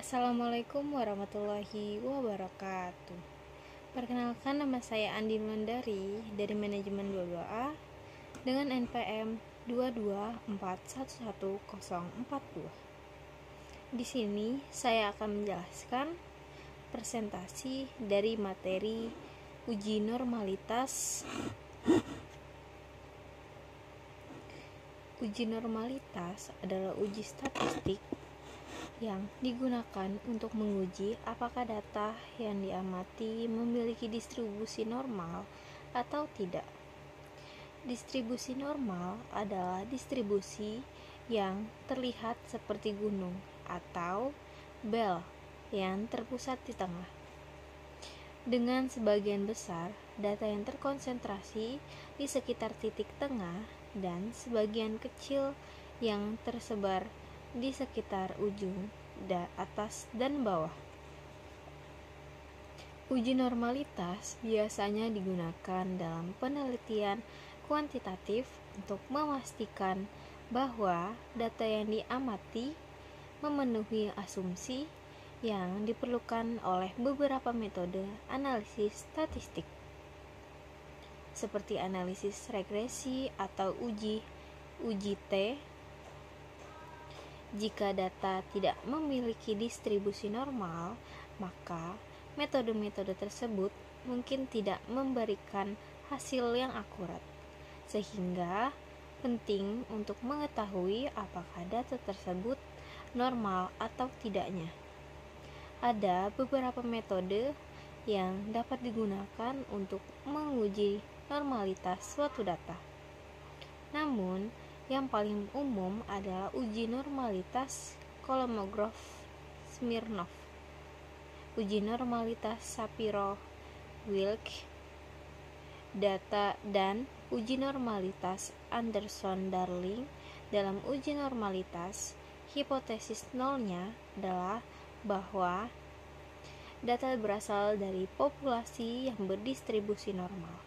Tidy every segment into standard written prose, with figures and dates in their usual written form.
Assalamualaikum warahmatullahi wabarakatuh. Perkenalkan, nama saya Andi Mandari dari Manajemen 22A dengan NPM 224111042. Di sini saya akan menjelaskan presentasi dari materi uji normalitas. Uji normalitas adalah uji statistik yang digunakan untuk menguji apakah data yang diamati memiliki distribusi normal atau tidak. Distribusi normal adalah distribusi yang terlihat seperti gunung atau bel yang terpusat di tengah. Dengan sebagian besar data yang terkonsentrasi di sekitar titik tengah dan sebagian kecil yang tersebar di sekitar ujung, atas dan bawah. Uji normalitas biasanya digunakan dalam penelitian kuantitatif untuk memastikan bahwa data yang diamati memenuhi asumsi yang diperlukan oleh beberapa metode analisis statistik, seperti analisis regresi atau uji T. Jika data tidak memiliki distribusi normal, maka metode-metode tersebut mungkin tidak memberikan hasil yang akurat, sehingga penting untuk mengetahui apakah data tersebut normal atau tidaknya. Ada beberapa metode yang dapat digunakan untuk menguji normalitas suatu data. Namun, yang paling umum adalah uji normalitas Kolmogorov-Smirnov, uji normalitas Shapiro-Wilk data, dan uji normalitas Anderson-Darling. Dalam uji normalitas, hipotesis nolnya adalah bahwa data berasal dari populasi yang berdistribusi normal,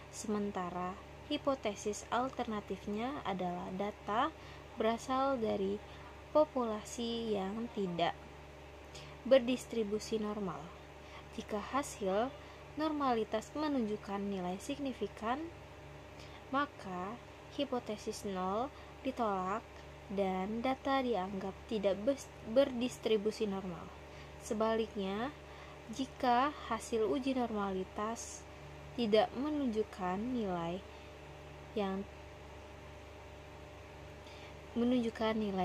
sementara hipotesis alternatifnya adalah data berasal dari populasi yang tidak berdistribusi normal. Jika hasil normalitas menunjukkan nilai signifikan, maka hipotesis nol ditolak dan data dianggap tidak berdistribusi normal. Sebaliknya, jika hasil uji normalitas tidak menunjukkan nilai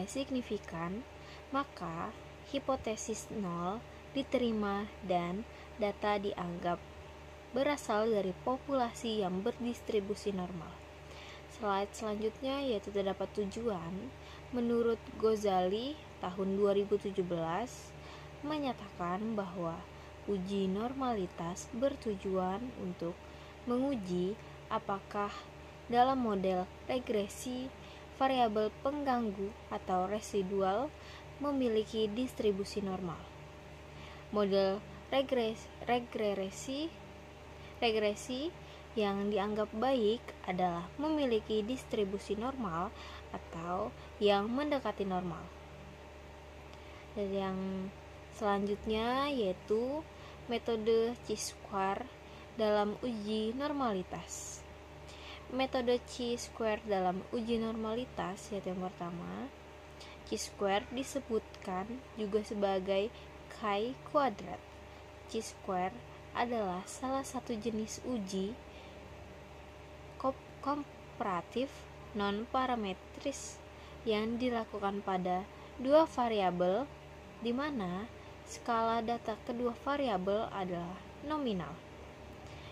signifikan, maka hipotesis nol diterima dan data dianggap berasal dari populasi yang berdistribusi normal. Slide selanjutnya yaitu terdapat tujuan. Menurut Ghazali tahun 2017 menyatakan bahwa uji normalitas bertujuan untuk menguji apakah dalam model regresi variabel pengganggu atau residual memiliki distribusi normal. Model regresi yang dianggap baik adalah memiliki distribusi normal atau yang mendekati normal. Dan yang selanjutnya yaitu metode chi-square dalam uji normalitas. Metode chi-square dalam uji normalitas yaitu yang pertama, chi-square disebutkan juga sebagai chi kuadrat. Chi-square adalah salah satu jenis uji komparatif non-parametris yang dilakukan pada dua variabel, di mana skala data kedua variabel adalah nominal,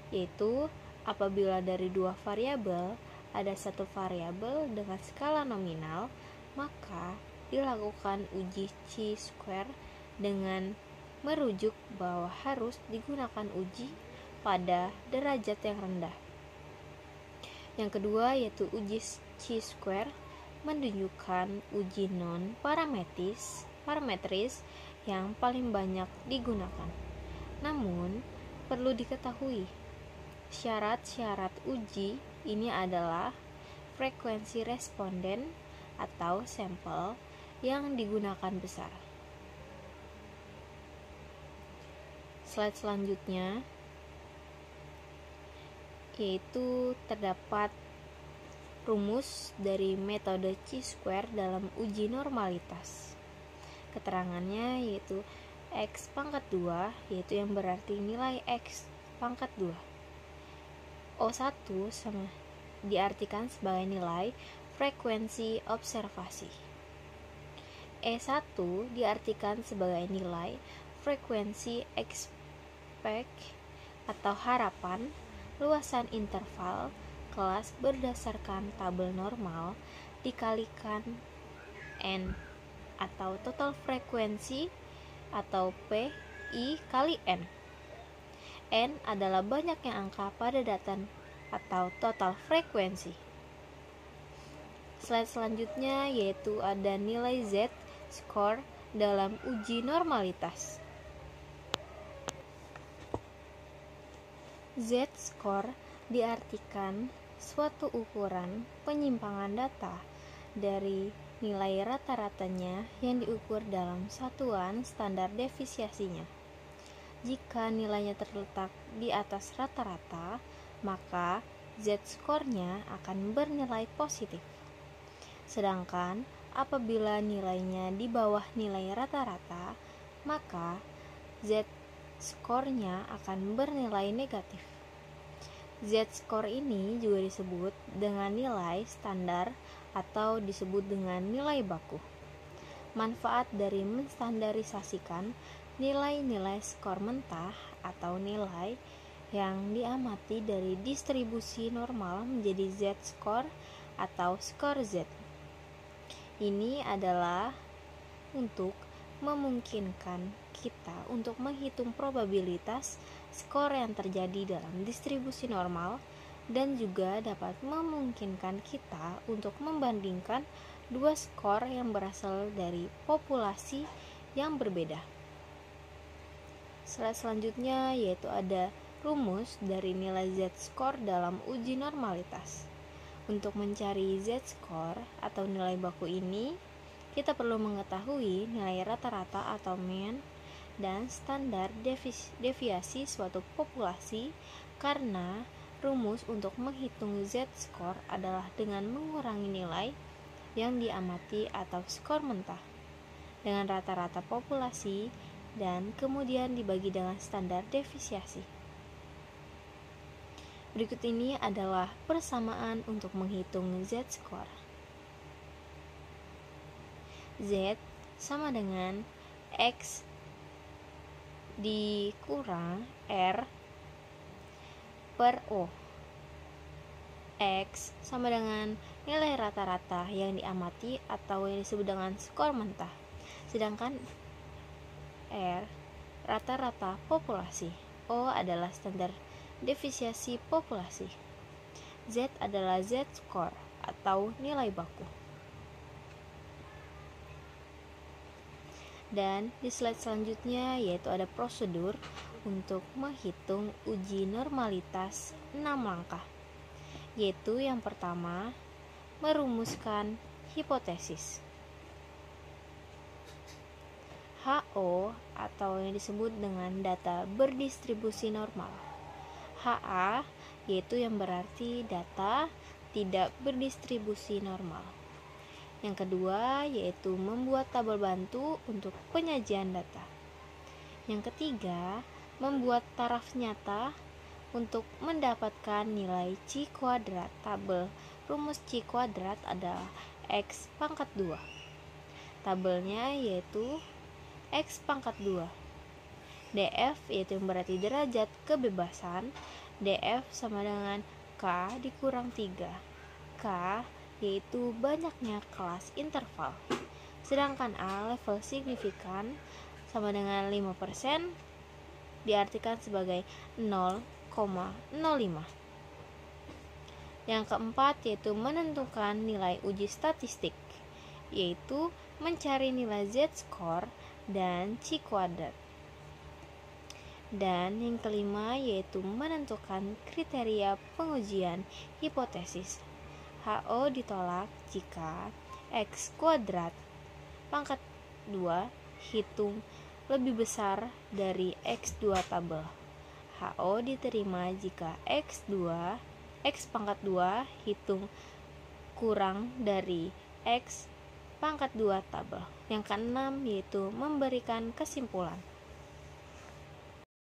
yaitu apabila dari dua variabel ada satu variabel dengan skala nominal, maka dilakukan uji chi-square dengan merujuk bahwa harus digunakan uji pada derajat yang rendah. Yang kedua yaitu uji chi-square menunjukkan uji non-parametris yang paling banyak digunakan. Namun, perlu diketahui, syarat-syarat uji ini adalah frekuensi responden atau sampel yang digunakan besar. slide selanjutnya yaitu terdapat rumus dari metode chi-square dalam uji normalitas. Keterangannya yaitu x pangkat 2, yaitu yang berarti nilai x pangkat 2. O1 sama diartikan sebagai nilai frekuensi observasi. E1 diartikan sebagai nilai frekuensi expect atau harapan luasan interval kelas berdasarkan tabel normal dikalikan N atau total frekuensi atau P I kali N. N adalah banyaknya angka pada data atau total frekuensi. Slide selanjutnya yaitu ada nilai Z score dalam uji normalitas. Z score diartikan suatu ukuran penyimpangan data dari nilai rata-ratanya yang diukur dalam satuan standar deviasinya. Jika nilainya terletak di atas rata-rata, maka Z-score-nya akan bernilai positif. Sedangkan apabila nilainya di bawah nilai rata-rata, maka Z-score-nya akan bernilai negatif. Z-score ini juga disebut dengan nilai standar atau disebut dengan nilai baku. Manfaat dari menstandarisasikan nilai-nilai skor mentah atau nilai yang diamati dari distribusi normal menjadi Z-score atau skor Z. Ini adalah untuk memungkinkan kita untuk menghitung probabilitas skor yang terjadi dalam distribusi normal dan juga dapat memungkinkan kita untuk membandingkan dua skor yang berasal dari populasi yang berbeda. Slide selanjutnya yaitu ada rumus dari nilai Z-score dalam uji normalitas. Untuk mencari Z-score atau nilai baku ini, kita perlu mengetahui nilai rata-rata atau mean dan standar deviasi suatu populasi, karena rumus untuk menghitung Z-score adalah dengan mengurangi nilai yang diamati atau skor mentah dengan rata-rata populasi dan kemudian dibagi dengan standar deviasi. Berikut ini adalah persamaan untuk menghitung Z-score. Z sama dengan X dikurang R per O. X sama dengan nilai rata-rata yang diamati atau yang disebut dengan skor mentah. Sedangkan R rata-rata populasi. O adalah standar deviasi populasi. Z adalah Z-score atau nilai baku. Dan di slide selanjutnya yaitu ada prosedur untuk menghitung uji normalitas 6 langkah. Yaitu yang pertama, merumuskan hipotesis. HO atau yang disebut dengan data berdistribusi normal. HA yaitu yang berarti data tidak berdistribusi normal. Yang kedua yaitu membuat tabel bantu untuk penyajian data. Yang ketiga, membuat taraf nyata untuk mendapatkan nilai Chi kuadrat. Tabel rumus Chi kuadrat adalah X pangkat 2. Tabelnya yaitu X pangkat 2. DF yaitu yang berarti derajat kebebasan. DF sama dengan K dikurang 3. K yaitu banyaknya kelas interval. Sedangkan A level signifikan sama dengan 5% diartikan sebagai 0,05. Yang keempat yaitu menentukan nilai uji statistik, yaitu mencari nilai Z-score dan Chi kuadrat. Dan yang kelima yaitu menentukan kriteria pengujian hipotesis. HO ditolak jika X kuadrat pangkat 2 hitung lebih besar dari X2 tabel. HO diterima jika X pangkat 2 hitung kurang dari X pangkat 2 tabel. Yang keenam yaitu memberikan kesimpulan.